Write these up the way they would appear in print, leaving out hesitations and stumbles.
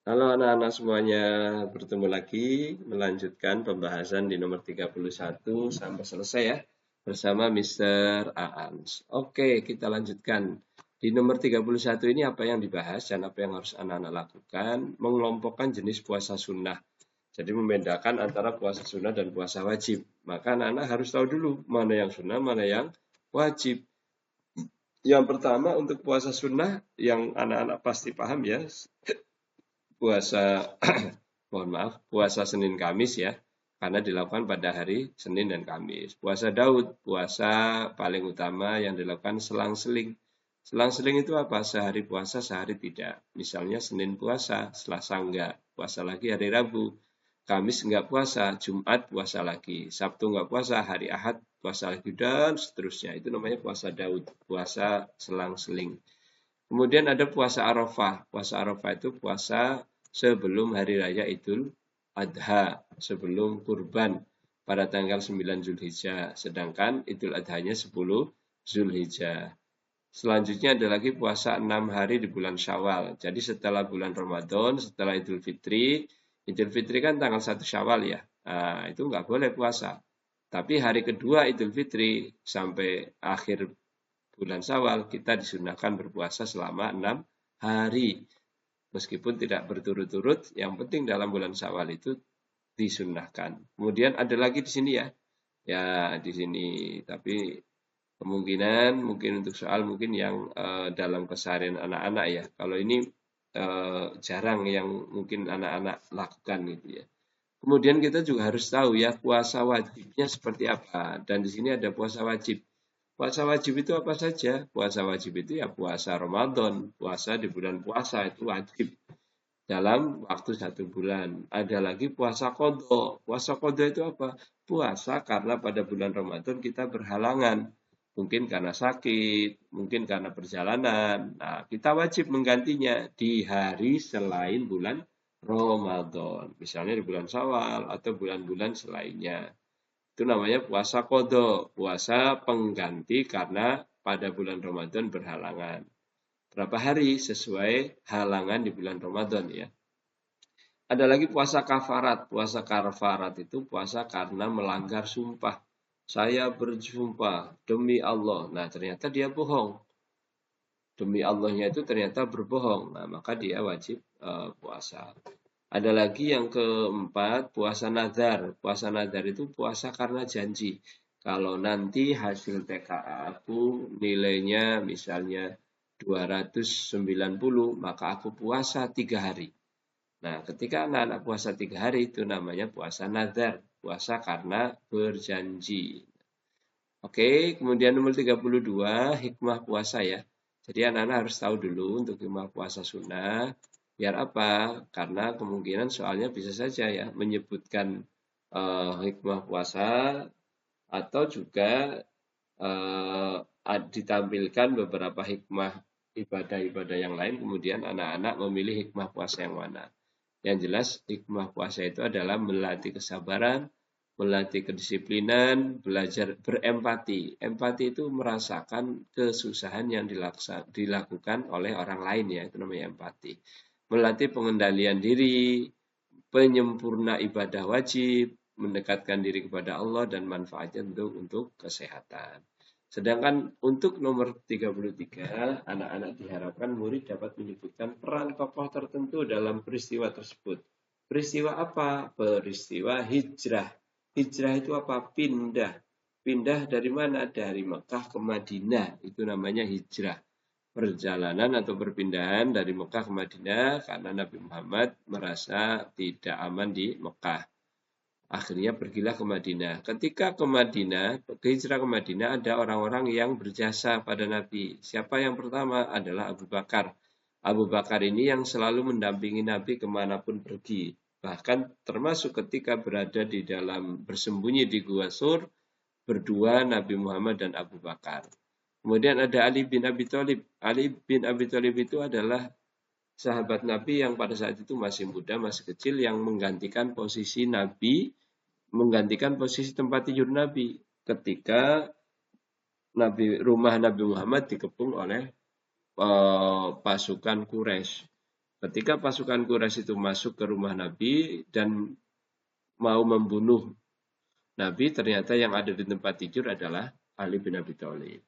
Halo anak-anak semuanya, bertemu lagi melanjutkan pembahasan di nomor 31 sampai selesai ya bersama Mr. Aans. Oke, kita lanjutkan. Di nomor 31 ini apa yang dibahas dan apa yang harus anak-anak lakukan? Mengelompokkan jenis puasa sunnah. Jadi membedakan antara puasa sunnah dan puasa wajib. Maka anak-anak harus tahu dulu mana yang sunnah, mana yang wajib. Yang pertama untuk puasa sunnah yang anak-anak pasti paham ya, puasa mohon maaf, puasa Senin Kamis ya, karena dilakukan pada hari Senin dan Kamis. Puasa Daud, puasa paling utama yang dilakukan selang-seling. Selang-seling itu apa? Sehari puasa, sehari tidak. Misalnya Senin puasa, Selasa enggak, puasa lagi hari Rabu. Kamis enggak puasa, Jumat puasa lagi. Sabtu enggak puasa, hari Ahad puasa lagi, dan seterusnya. Itu namanya puasa Daud, puasa selang-seling. Kemudian ada puasa Arafah. Puasa Arafah itu puasa sebelum hari raya Idul Adha, sebelum kurban pada tanggal 9 Zulhijjah. Sedangkan Idul Adhanya 10 Zulhijjah. Selanjutnya ada lagi puasa 6 hari di bulan Syawal. Jadi setelah bulan Ramadan, setelah Idul Fitri, Idul Fitri kan tanggal 1 Syawal ya. Nah, itu nggak boleh puasa. Tapi hari kedua Idul Fitri sampai akhir bulan Syawal kita disunahkan berpuasa selama 6 hari. Meskipun tidak berturut-turut, yang penting dalam bulan Syawal itu disunahkan. Kemudian ada lagi di sini ya. Ya, di sini. Tapi kemungkinan mungkin untuk soal mungkin yang dalam keseharian anak-anak ya. Kalau ini jarang yang mungkin anak-anak lakukan gitu ya. Kemudian kita juga harus tahu ya puasa wajibnya seperti apa. Dan di sini ada puasa wajib. Puasa wajib itu apa saja? Puasa wajib itu ya puasa Ramadan, puasa di bulan puasa itu wajib dalam waktu 1 bulan. Ada lagi puasa kodok. Puasa kodok itu apa? Puasa karena pada bulan Ramadan kita berhalangan. Mungkin karena sakit, mungkin karena perjalanan. Nah, kita wajib menggantinya di hari selain bulan Ramadan. Misalnya di bulan Syawal atau bulan-bulan selainnya. Itu namanya puasa kodok, puasa pengganti karena pada bulan Ramadan berhalangan. Berapa hari sesuai halangan di bulan Ramadan ya. Ada lagi puasa kafarat. Puasa kafarat itu puasa karena melanggar sumpah. Saya bersumpah demi Allah. Nah, ternyata dia bohong. Demi Allahnya itu ternyata berbohong. Nah, maka dia wajib puasa. Ada lagi yang keempat, puasa nazar. Puasa nazar itu puasa karena janji. Kalau nanti hasil TKA aku nilainya misalnya 290, maka aku puasa 3 hari. Nah, ketika anak-anak puasa 3 hari itu namanya puasa nazar, puasa karena berjanji. Oke, kemudian nomor 32, hikmah puasa ya. Jadi anak-anak harus tahu dulu untuk hikmah puasa sunnah. Biar apa? Karena kemungkinan soalnya bisa saja ya menyebutkan hikmah puasa atau juga eh, ditampilkan beberapa hikmah ibadah-ibadah yang lain, kemudian anak-anak memilih hikmah puasa yang mana. Yang jelas hikmah puasa itu adalah melatih kesabaran, melatih kedisiplinan, belajar berempati. Empati itu merasakan kesusahan yang dilakukan oleh orang lain ya, itu namanya empati. Melatih pengendalian diri, penyempurna ibadah wajib, mendekatkan diri kepada Allah dan manfaatnya untuk kesehatan. Sedangkan untuk nomor 33, anak-anak diharapkan murid dapat menyebutkan peran tokoh tertentu dalam peristiwa tersebut. Peristiwa apa? Peristiwa hijrah. Hijrah itu apa? Pindah. Pindah dari mana? Dari Mekah ke Madinah. Itu namanya hijrah. Perjalanan atau perpindahan dari Mekah ke Madinah karena Nabi Muhammad merasa tidak aman di Mekah. Akhirnya pergilah ke Madinah. Ketika ke Madinah, hijrah ke Madinah, ada orang-orang yang berjasa pada Nabi. Siapa yang pertama? Adalah Abu Bakar. Abu Bakar ini yang selalu mendampingi Nabi kemanapun pergi. Bahkan termasuk ketika berada di dalam bersembunyi di Gua Sur, berdua Nabi Muhammad dan Abu Bakar. Kemudian ada Ali bin Abi Thalib. Ali bin Abi Thalib itu adalah sahabat Nabi yang pada saat itu masih muda, masih kecil, yang menggantikan posisi Nabi, menggantikan posisi tempat tidur Nabi ketika rumah Nabi Muhammad dikepung oleh pasukan Quraisy. Ketika pasukan Quraisy itu masuk ke rumah Nabi dan mau membunuh Nabi, ternyata yang ada di tempat tidur adalah Ali bin Abi Thalib.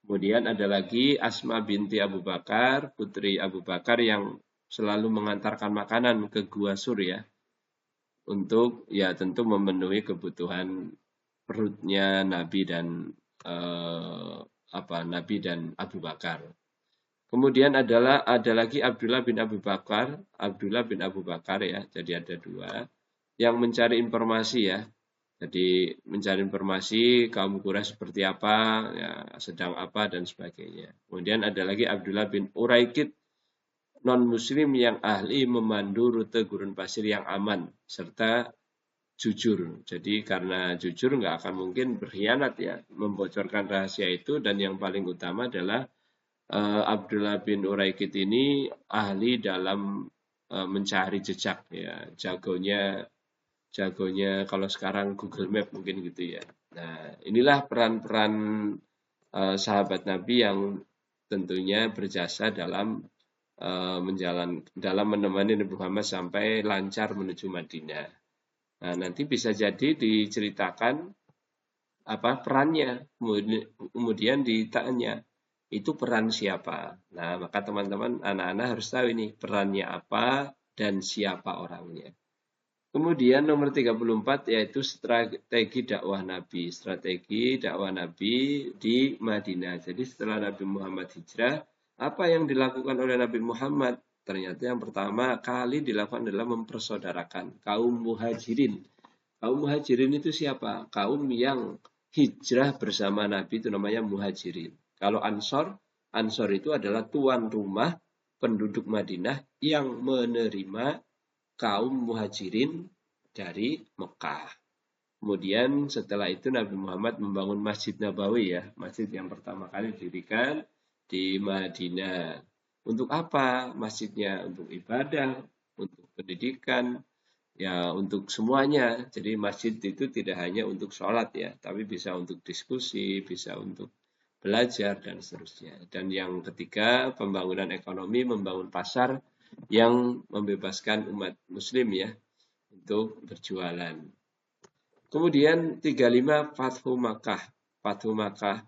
Kemudian ada lagi Asma binti Abu Bakar, putri Abu Bakar yang selalu mengantarkan makanan ke Gua Sur ya, untuk ya tentu memenuhi kebutuhan perutnya Nabi dan Nabi dan Abu Bakar. Kemudian ada lagi Abdullah bin Abu Bakar ya, jadi ada dua yang mencari informasi ya. Jadi mencari informasi kaum Quraisy seperti apa, ya, sedang apa dan sebagainya. Kemudian ada lagi Abdullah bin Uraikid non-muslim yang ahli memandu rute gurun pasir yang aman serta jujur. Jadi karena jujur nggak akan mungkin berkhianat ya, membocorkan rahasia itu. Dan yang paling utama adalah Abdullah bin Uraikid ini ahli dalam mencari jejak ya, jagonya kalau sekarang Google Map mungkin gitu ya. Nah, inilah peran-peran sahabat Nabi yang tentunya berjasa dalam menemani Nabi Muhammad sampai lancar menuju Madinah. Nah, nanti bisa jadi diceritakan apa perannya, kemudian ditanya itu peran siapa. Nah, maka teman-teman anak-anak harus tahu ini perannya apa dan siapa orangnya. Kemudian nomor 34 yaitu strategi dakwah Nabi di Madinah. Jadi setelah Nabi Muhammad hijrah, apa yang dilakukan oleh Nabi Muhammad? Ternyata yang pertama kali dilakukan adalah mempersaudarakan kaum muhajirin. Kaum muhajirin itu siapa? Kaum yang hijrah bersama Nabi itu namanya muhajirin. Kalau Ansor itu adalah tuan rumah penduduk Madinah yang menerima kaum muhajirin dari Mekah. Kemudian setelah itu Nabi Muhammad membangun Masjid Nabawi ya, masjid yang pertama kali didirikan di Madinah. Untuk apa masjidnya? Untuk ibadah, untuk pendidikan, ya untuk semuanya. Jadi masjid itu tidak hanya untuk sholat ya, tapi bisa untuk diskusi, bisa untuk belajar dan seterusnya. Dan yang ketiga, pembangunan ekonomi, membangun pasar yang membebaskan umat muslim ya untuk berjualan. Kemudian 35 Fathu Makkah. Fathu Makkah,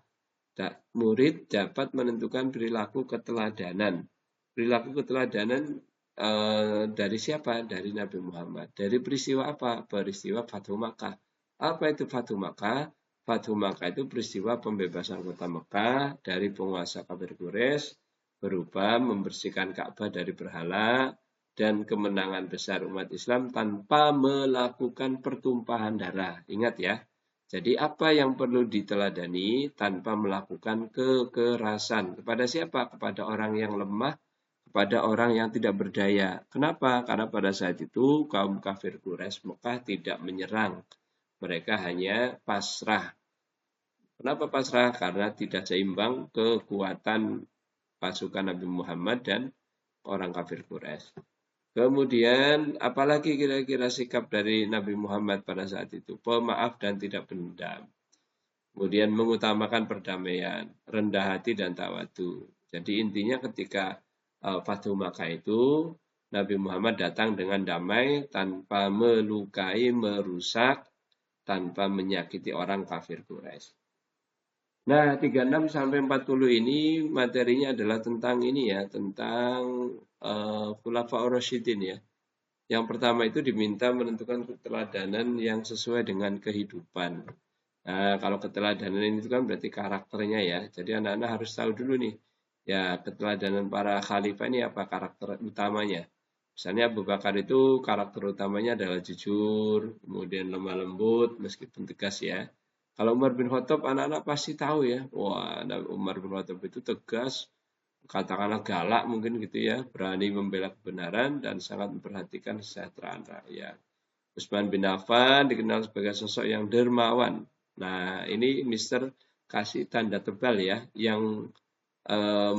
murid dapat menentukan perilaku keteladanan. Perilaku keteladanan dari siapa? Dari Nabi Muhammad. Dari peristiwa apa? Peristiwa Fathu Makkah. Apa itu Fathu Makkah? Fathu Makkah itu peristiwa pembebasan kota Mekah dari penguasa kafir Quraisy berupa membersihkan Ka'bah dari berhala dan kemenangan besar umat Islam tanpa melakukan pertumpahan darah. Ingat ya. Jadi apa yang perlu diteladani tanpa melakukan kekerasan. Kepada siapa? Kepada orang yang lemah, kepada orang yang tidak berdaya. Kenapa? Karena pada saat itu kaum kafir Quraisy Mekah tidak menyerang. Mereka hanya pasrah. Kenapa pasrah? Karena tidak seimbang kekuatan pasukan Nabi Muhammad dan orang kafir Quraisy. Kemudian apalagi kira-kira sikap dari Nabi Muhammad pada saat itu? Pemaaf dan tidak pendam. Kemudian mengutamakan perdamaian, rendah hati dan tawadu. Jadi intinya ketika Fathu Makkah itu Nabi Muhammad datang dengan damai tanpa melukai, merusak, tanpa menyakiti orang kafir Quraisy. Nah, 36 sampai 40 ini materinya adalah tentang ini ya, tentang Khulafaur Rasyidin ya. Yang pertama itu diminta menentukan keteladanan yang sesuai dengan kehidupan. Nah, kalau keteladanan ini kan berarti karakternya ya. Jadi anak-anak harus tahu dulu nih, ya keteladanan para khalifah ini apa karakter utamanya. Misalnya Abu Bakar itu karakter utamanya adalah jujur, kemudian lemah lembut meskipun tegas ya. Kalau Umar bin Khattab anak-anak pasti tahu ya. Wah, Umar bin Khattab itu tegas, katakanlah galak mungkin gitu ya, berani membela kebenaran dan sangat memperhatikan kesejahteraan rakyat. Utsman bin Affan dikenal sebagai sosok yang dermawan. Nah, ini Mister kasih tanda tebal ya, yang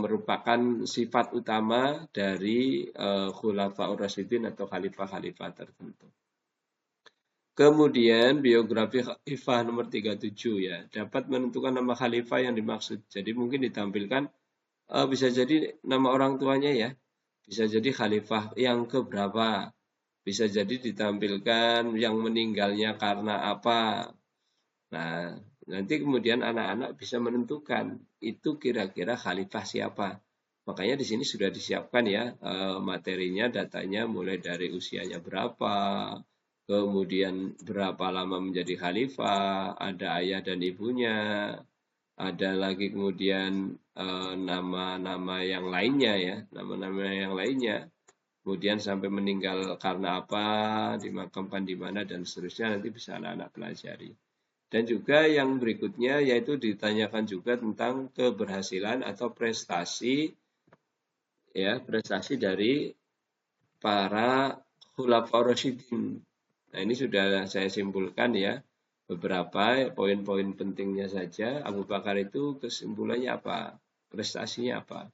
merupakan sifat utama dari Khulafaur Rasyidin atau khalifah-khalifah tertentu. Kemudian biografi khalifah nomor 37 ya, dapat menentukan nama khalifah yang dimaksud. Jadi mungkin ditampilkan bisa jadi nama orang tuanya ya, bisa jadi khalifah yang keberapa, bisa jadi ditampilkan yang meninggalnya karena apa. Nah, nanti kemudian anak-anak bisa menentukan itu kira-kira khalifah siapa. Makanya di sini sudah disiapkan ya materinya, datanya mulai dari usianya berapa, kemudian berapa lama menjadi khalifah, ada ayah dan ibunya, ada lagi kemudian nama-nama yang lainnya ya, nama-nama yang lainnya. Kemudian sampai meninggal karena apa, dimakamkan di mana dan seterusnya nanti bisa anak-anak pelajari. Dan juga yang berikutnya yaitu ditanyakan juga tentang keberhasilan atau prestasi ya, prestasi dari para khulafaur rasyidin. Nah, ini sudah saya simpulkan ya beberapa poin-poin pentingnya saja. Abu Bakar itu kesimpulannya apa? Prestasinya apa?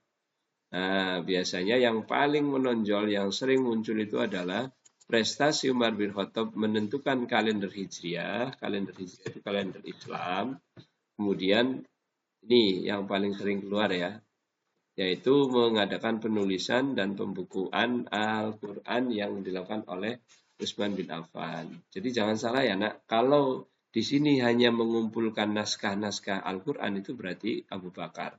Nah, biasanya yang paling menonjol, yang sering muncul itu adalah prestasi Umar bin Khattab menentukan kalender Hijriah. Kalender Hijriah itu kalender Islam. Kemudian ini yang paling sering keluar ya, yaitu mengadakan penulisan dan pembukuan Al-Quran yang dilakukan oleh Utsman bin Affan. Jadi jangan salah ya nak, kalau di sini hanya mengumpulkan naskah-naskah Al-Quran itu berarti Abu Bakar.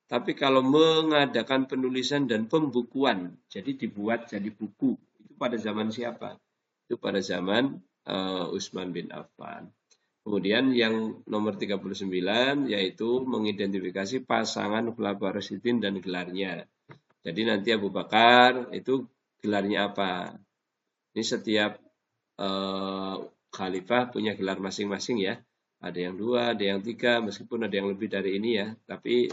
Tapi kalau mengadakan penulisan dan pembukuan, jadi dibuat jadi buku, itu pada zaman siapa? Itu pada zaman Utsman bin Affan. Kemudian yang nomor 39 yaitu mengidentifikasi pasangan Khulafaur Rasyidin dan gelarnya. Jadi nanti Abu Bakar itu gelarnya apa? Ini setiap khalifah punya gelar masing-masing ya. Ada yang 2, ada yang 3, meskipun ada yang lebih dari ini ya. Tapi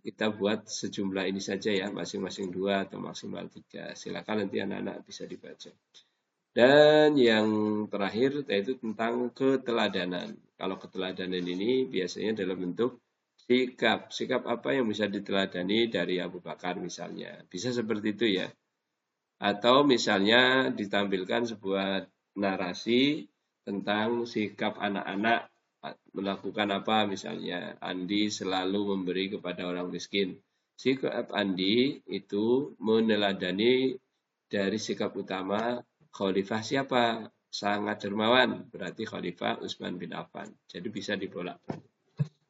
kita buat sejumlah ini saja ya, masing-masing 2 atau maksimal 3. Silakan nanti anak-anak bisa dibaca. Dan yang terakhir yaitu tentang keteladanan. Kalau keteladanan ini biasanya dalam bentuk sikap. Sikap apa yang bisa diteladani dari Abu Bakar misalnya. Bisa seperti itu ya. Atau misalnya ditampilkan sebuah narasi tentang sikap anak-anak melakukan apa misalnya. Andi selalu memberi kepada orang miskin. Sikap Andi itu meneladani dari sikap utama khalifah siapa? Sangat dermawan, berarti khalifah Utsman bin Affan. Jadi bisa dibolak-balik.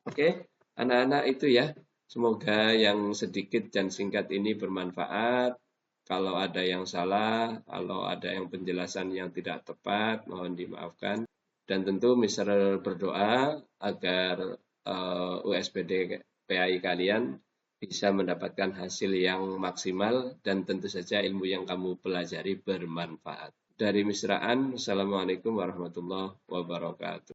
Oke, anak-anak itu ya. Semoga yang sedikit dan singkat ini bermanfaat. Kalau ada yang salah, kalau ada yang penjelasan yang tidak tepat, mohon dimaafkan. Dan tentu Mister berdoa agar USBD PAI kalian bisa mendapatkan hasil yang maksimal dan tentu saja ilmu yang kamu pelajari bermanfaat. Dari Misraan, Assalamualaikum warahmatullahi wabarakatuh.